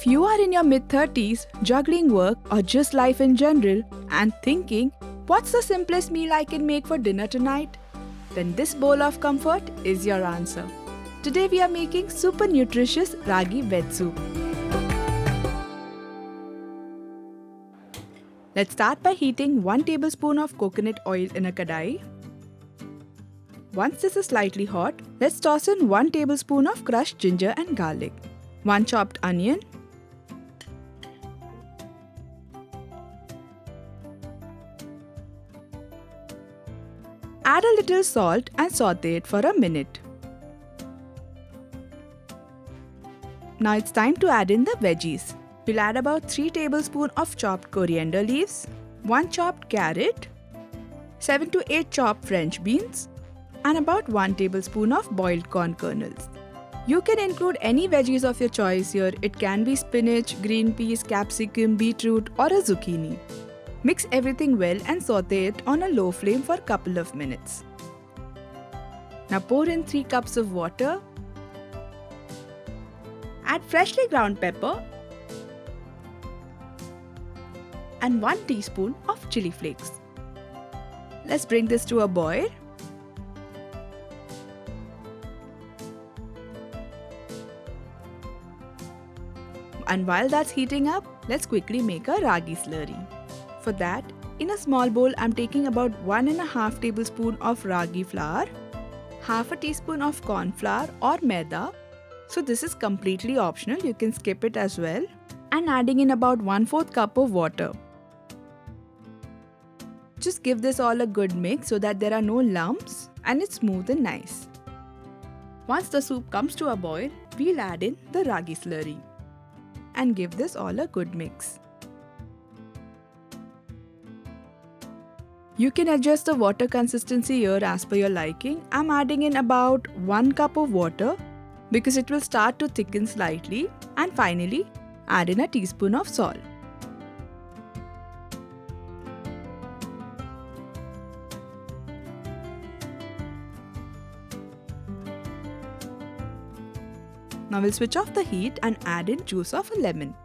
If you are in your mid-30s, juggling work or just life in general and thinking, what's the simplest meal I can make for dinner tonight? Then this bowl of comfort is your answer. Today we are making super nutritious ragi veg soup. Let's start by heating 1 tablespoon of coconut oil in a kadai. Once this is slightly hot, let's toss in 1 tablespoon of crushed ginger and garlic, 1 chopped onion, add a little salt and saute it for a minute. Now it's time to add in the veggies. We'll add about 3 tablespoons of chopped coriander leaves, 1 chopped carrot, 7 to 8 chopped French beans, and about 1 tablespoon of boiled corn kernels. You can include any veggies of your choice here. It can be spinach, green peas, capsicum, beetroot, or a zucchini. Mix everything well and saute it on a low flame for a couple of minutes. Now pour in 3 cups of water. Add freshly ground pepper and 1 teaspoon of chilli flakes. Let's bring this to a boil. And while that's heating up, let's quickly make a ragi slurry. For that, in a small bowl, I'm taking about 1.5 tablespoon of ragi flour, half a teaspoon of corn flour or maida. So this is completely optional, you can skip it as well. And adding in about 1/4 cup of water. Just give this all a good mix so that there are no lumps and it's smooth and nice. Once the soup comes to a boil, we'll add in the ragi slurry and give this all a good mix. You can adjust the water consistency here as per your liking. I'm adding in about 1 cup of water because it will start to thicken slightly, and finally add in a teaspoon of salt. Now we'll switch off the heat and add in juice of a lemon.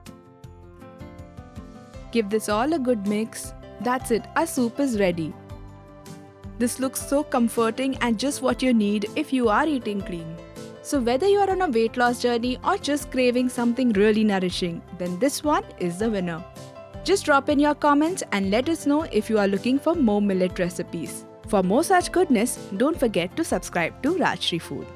Give this all a good mix. That's it, our soup is ready. This looks so comforting and just what you need if you are eating clean. So whether you are on a weight loss journey or just craving something really nourishing, then this one is the winner. Just drop in your comments and let us know if you are looking for more millet recipes. For more such goodness, don't forget to subscribe to Rajshri Food.